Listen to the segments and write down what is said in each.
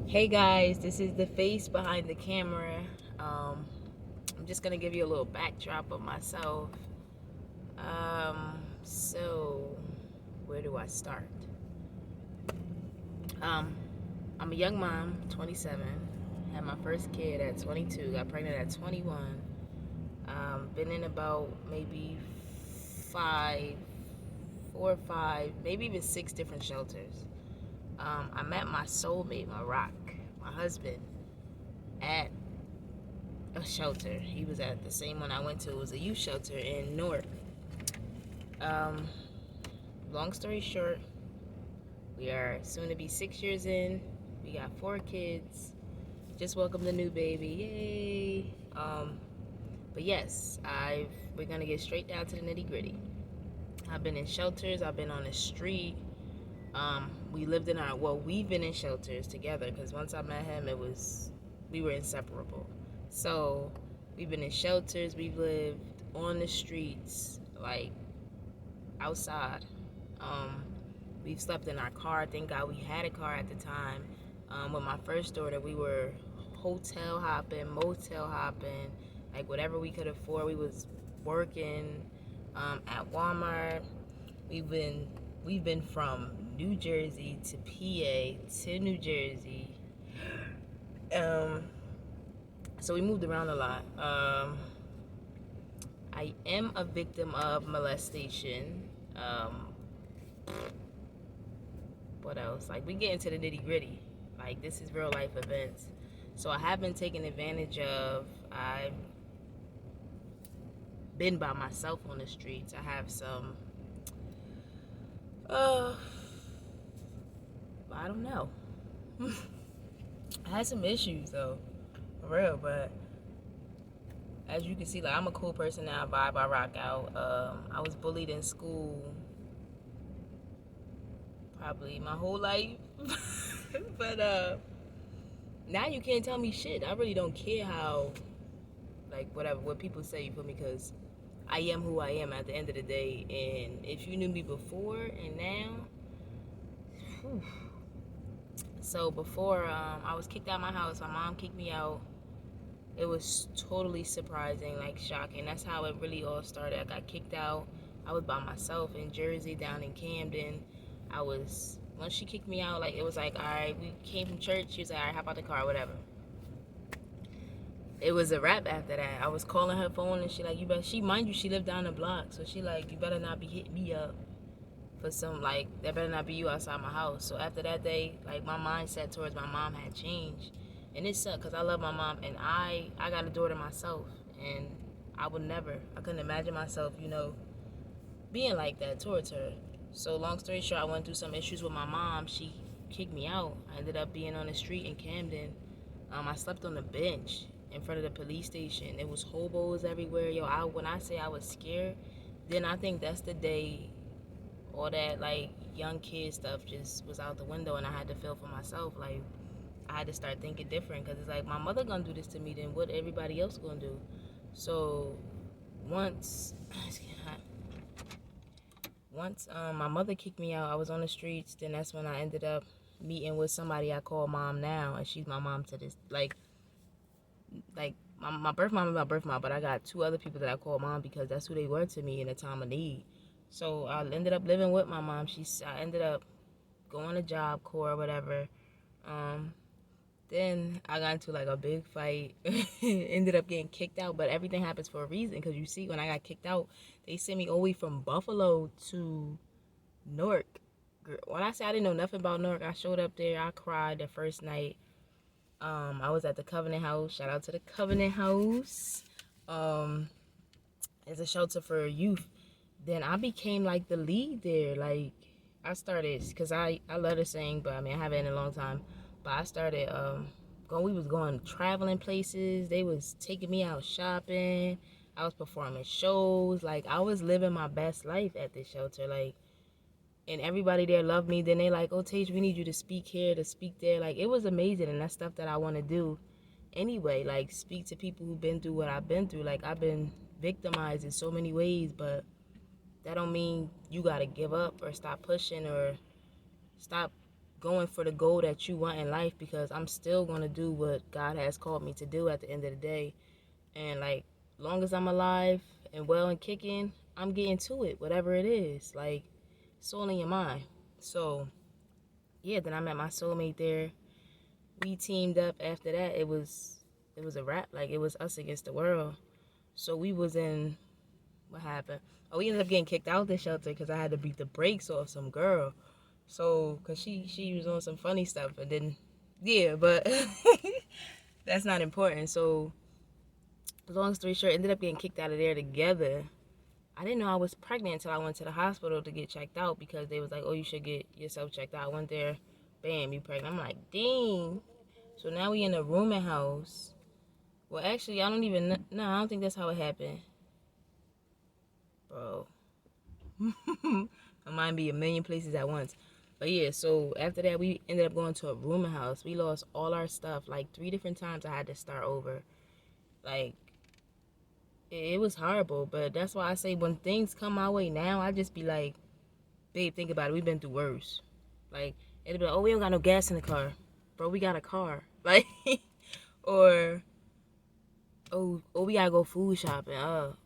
Hey guys, this is the face behind the camera. I'm just gonna give you a little backdrop of myself. So where do I start? Um, I'm a young mom, 27. Had my first kid at 22. Got pregnant at 21. Been in about maybe five, 4 or 5, maybe even 6 different shelters. I met my soulmate, my rock, my husband, at a shelter. He was at the same one I went to. It was a youth shelter in Newark. Um, Long story short, we are soon to be 6 years in. We got 4 kids. Just welcomed the new baby. Yay! But yes, we're gonna get straight down to the nitty gritty. I've been in shelters. I've been on the street. We've been in shelters together because once I met him, we were inseparable. So we've been in shelters. We've lived on the streets, like outside. Um, we've slept in our car. Thank God we had a car at the time. With my first daughter, we were hotel hopping, motel hopping, like whatever we could afford. We was working at Walmart. We've been we've been from New Jersey to PA to New Jersey. Um, so we moved around a lot. I am a victim of molestation. What else? Like we get into the nitty gritty. Like this is real life events. So I have been taken advantage of. I've been by myself on the streets. I have some. Uh, I don't know. I had some issues though, for real. But as you can see, like I'm a cool person now. I vibe, I rock out. I was bullied in school probably my whole life. But now you can't tell me shit. I really don't care how, like, whatever, what people say, you feel me? Because I am who I am at the end of the day. And if you knew me before and now, whew. So before I was kicked out of my house, my mom kicked me out. It was totally surprising, like shocking. That's how it really all started. I got kicked out. I was by myself in Jersey, down in Camden. Once she kicked me out, like it was like, all right, we came from church. She was like, all right, hop out the car, whatever. It was a wrap after that. I was calling her phone and she like, you better, mind you, she lived down the block. So she like, you better not be hitting me up for some, like, that better not be you outside my house. So after that day, like my mindset towards my mom had changed. And it sucked because I love my mom and I got a daughter myself. And I couldn't imagine myself, being like that towards her. So long story short, I went through some issues with my mom. She kicked me out. I ended up being on the street in Camden. I slept on the bench in front of the police station. It was hobos everywhere. When I say I was scared, then I think that's the day all that like young kid stuff just was out the window, and I had to feel for myself. Like I had to start thinking different because it's like my mother gonna do this to me, then what everybody else gonna do? So once my mother kicked me out, I was on the streets. Then that's when I ended up meeting with somebody I call mom now, and she's my mom to this like my birth mom is my birth mom, but I got 2 other people that I call mom because that's who they were to me in a time of need. So I ended up living with my mom. I ended up going to Job Corps or whatever. Um, then I got into like a big fight. Ended up getting kicked out, but everything happens for a reason. Because you see, when I got kicked out, they sent me all the way from Buffalo to Newark. When I say I didn't know nothing about Newark, I showed up there. I cried the first night. I was at the Covenant House. Shout out to the Covenant House. It's a shelter for youth. Then I became like the lead there. Like I started, because I love to sing, but I mean I haven't in a long time. But I started we was going traveling places. They was taking me out shopping. I was performing shows. Like I was living my best life at this shelter. Like, and everybody there loved me. Then they like, oh Tage, we need you to speak here, to speak there. Like it was amazing, and that's stuff that I want to do anyway. Like speak to people who've been through what I've been through. Like I've been victimized in so many ways, but that don't mean you gotta give up or stop pushing or stop going for the goal that you want in life, because I'm still going to do what God has called me to do at the end of the day. And like, long as I'm alive and well and kicking, I'm getting to it, whatever it is. Like, it's all in your mind. So, yeah, then I met my soulmate there. We teamed up after that. It was a wrap. Like, it was us against the world. So we was in, what happened? Oh, we ended up getting kicked out of the shelter because I had to beat the brakes off some girl. So, cause she was on some funny stuff, and then, yeah, but that's not important. So, long story short, ended up getting kicked out of there together. I didn't know I was pregnant until I went to the hospital to get checked out, because they was like, oh, you should get yourself checked out. I went there, bam, you pregnant. I'm like, dang. So now we in a rooming house. Well, actually, I don't even know. No, I don't think that's how it happened. Bro. I might be a million places at once. But yeah, so after that, we ended up going to a rooming house. We lost all our stuff. Like 3 different times I had to start over. Like, it was horrible. But that's why I say when things come my way now, I just be like, babe, think about it. We've been through worse. Like, it'll be like, oh, we don't got no gas in the car. Bro, we got a car. Like, or, oh, we gotta go food shopping.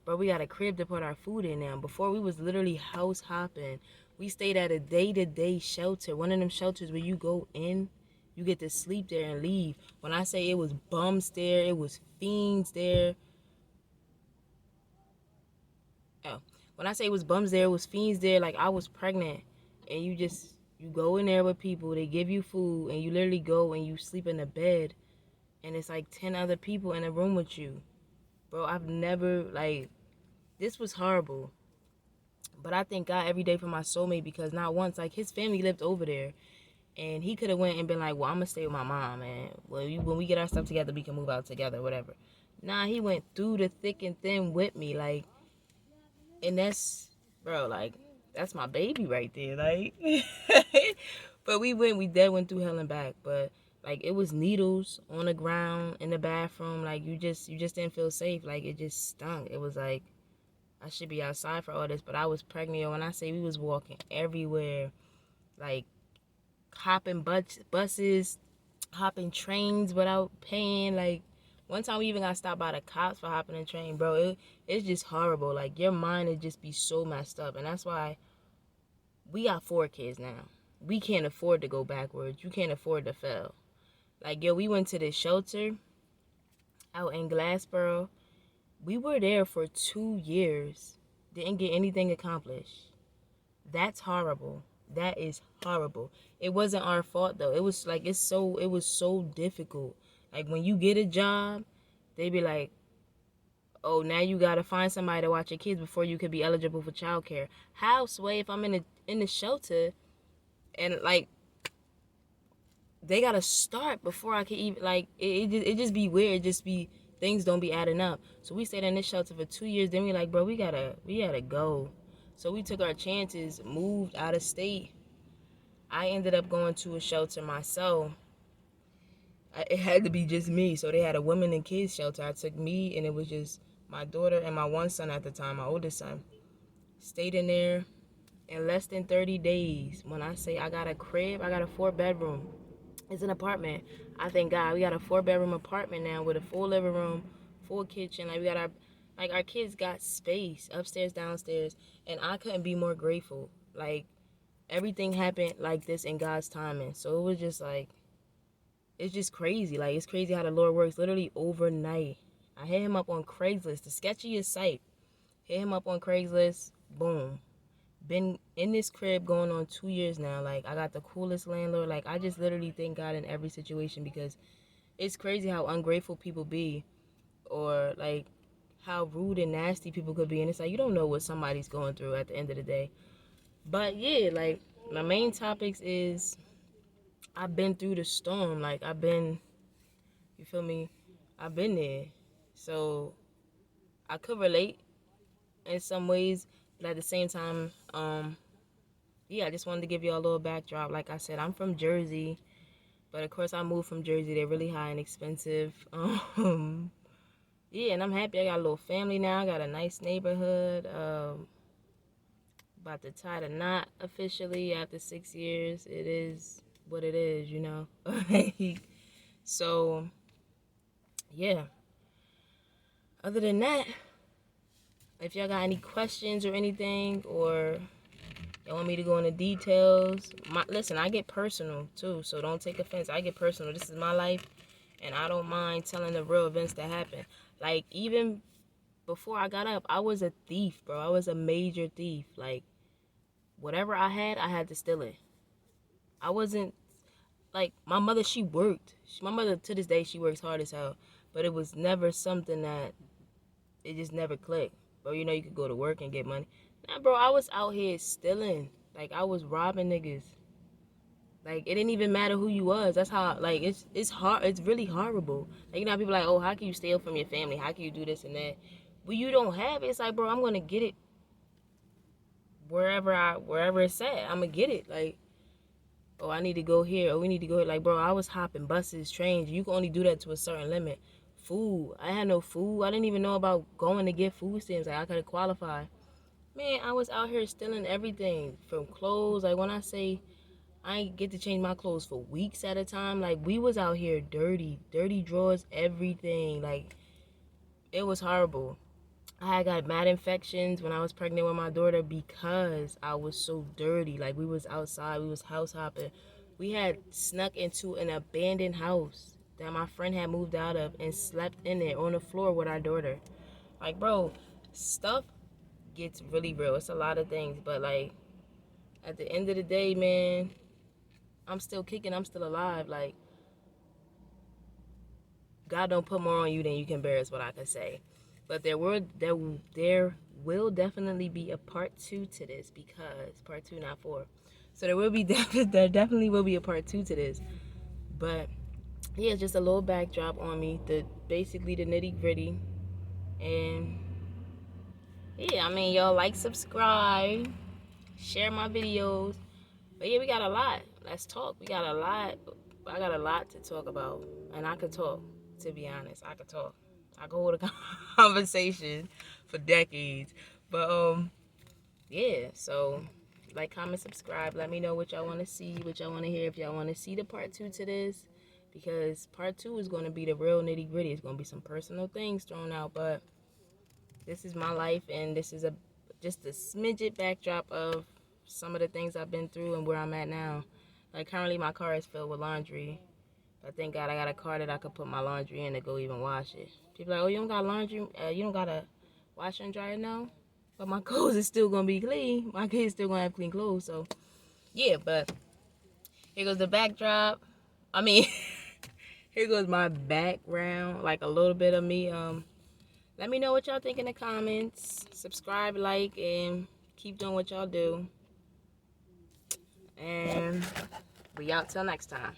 Bro, we got a crib to put our food in now. Before, we was literally house hopping. We stayed at a day-to-day shelter. One of them shelters where you go in, you get to sleep there and leave. When I say it was bums there, it was fiends there. Oh, when I say it was bums there, it was fiends there. Like, I was pregnant, and you go in there with people. They give you food, and you literally go and you sleep in a bed, and it's like 10 other people in a room with you. Bro, I've never, like, this was horrible. But I thank God every day for my soulmate, because not once, like, his family lived over there, and he could have went and been like, well, I'm gonna stay with my mom, and when we get our stuff together, we can move out together, whatever. Nah, he went through the thick and thin with me, like, and that's, bro, like, that's my baby right there, like. But we went through hell and back. But like, it was needles on the ground in the bathroom. Like, you just didn't feel safe. Like, it just stunk. It was like, I should be outside for all this, but I was pregnant. When I say we was walking everywhere, like, hopping buses, hopping trains without paying. Like, one time we even got stopped by the cops for hopping a train, bro. It's just horrible. Like, your mind would just be so messed up. And that's why we got 4 kids now. We can't afford to go backwards. You can't afford to fail. Like, yo, we went to this shelter out in Glassboro. We were there for 2 years. Didn't get anything accomplished. That's horrible. That is horrible. It wasn't our fault though. It was like, it was so difficult. Like, when you get a job, they be like, oh, now you gotta find somebody to watch your kids before you could be eligible for childcare. How, Sway, if I'm in the shelter, and like, they gotta start before I can even, like, it just be weird. It just be, things don't be adding up. So we stayed in this shelter for 2 years. Then we like, bro, we gotta go. So we took our chances, moved out of state. I ended up going to a shelter myself. It had to be just me. So they had a women and kids shelter. I took me, and it was just my daughter and my one son at the time, my oldest son. Stayed in there in less than 30 days. When I say I got a crib, I got a 4-bedroom. It's an apartment. I thank God we got a 4-bedroom apartment now with a full living room, full kitchen. Like, we got our kids got space upstairs, downstairs, and I couldn't be more grateful. Like, everything happened like this in God's timing. So it was just like, it's just crazy. Like, it's crazy how the Lord works. Literally overnight, I hit him up on Craigslist, the sketchiest site. Hit him up on Craigslist. Boom. Been in this crib going on 2 years now. Like, I got the coolest landlord. Like, I just literally thank God in every situation, because it's crazy how ungrateful people be, or like how rude and nasty people could be. And it's like, you don't know what somebody's going through at the end of the day. But yeah, like, my main topics is, I've been through the storm. Like, you feel me? I've been there. So I could relate in some ways, but at the same time, yeah, I just wanted to give you all a little backdrop. Like I said, I'm from Jersey, but of course I moved from Jersey. They're really high and expensive. Yeah, and I'm happy. I got a little family now. I got a nice neighborhood. About to tie the knot officially after 6 years. It is what it is, you know. So yeah. Other than that, if y'all got any questions or anything, or y'all want me to go into details, listen, I get personal too, so don't take offense. I get personal. This is my life, and I don't mind telling the real events that happen. Like, even before I got up, I was a thief, bro. I was a major thief. Like, whatever I had to steal it. I wasn't, like, my mother, she worked. My mother, to this day, she works hard as hell. But it was never something that, it just never clicked. Bro, you know you could go to work and get money. Nah, bro, I was out here stealing. Like, I was robbing niggas. Like, it didn't even matter who you was. That's how, like, it's hard. It's really horrible. Like, you know how people are like, oh, how can you steal from your family? How can you do this and that? When you don't have it, it's like, bro, I'm going to get it wherever it's at. I'm going to get it. Like, oh, I need to go here. Oh, we need to go here. Like, bro, I was hopping buses, trains. You can only do that to a certain limit. Food. I had no food. I didn't even know about going to get food stamps. Like, I couldn't qualify. Man, I was out here stealing everything from clothes. Like, when I say I ain't get to change my clothes for weeks at a time, like, we was out here dirty drawers, everything. Like, it was horrible. I had got mad infections when I was pregnant with my daughter because I was so dirty. Like, we was outside, we was house hopping. We had snuck into an abandoned house that my friend had moved out of and slept in there on the floor with our daughter. Like, bro, stuff gets really real. It's a lot of things, but, like, at the end of the day, man, I'm still kicking, I'm still alive. Like, God don't put more on you than you can bear is what I can say. But there will definitely be a part 2 to this, because part 2, not 4. So there definitely will be a part 2 to this. But yeah, just a little backdrop on me, basically the nitty gritty. And yeah, I mean, y'all like, subscribe, share my videos. But yeah, we got a lot. Let's talk. We got a lot. I got a lot to talk about, and I could talk. To be honest, I could talk. I could hold a conversation for decades. But yeah. So, like, comment, subscribe. Let me know what y'all want to see, what y'all want to hear. If y'all want to see the part 2 to this, because part 2 is going to be the real nitty gritty. It's going to be some personal things thrown out, but this is my life, and this is just a smidget backdrop of some of the things I've been through and where I'm at now. Like, currently my car is filled with laundry. But thank God I got a car that I could put my laundry in to go even wash it. People are like, oh, you don't got laundry, you don't got a washer and dryer? No. But my clothes is still going to be clean. My kids still going to have clean clothes. So, yeah, but here goes the backdrop. I mean, here goes my background, like a little bit of me. Let me know what y'all think in the comments. Subscribe, like, and keep doing what y'all do. And we out till next time.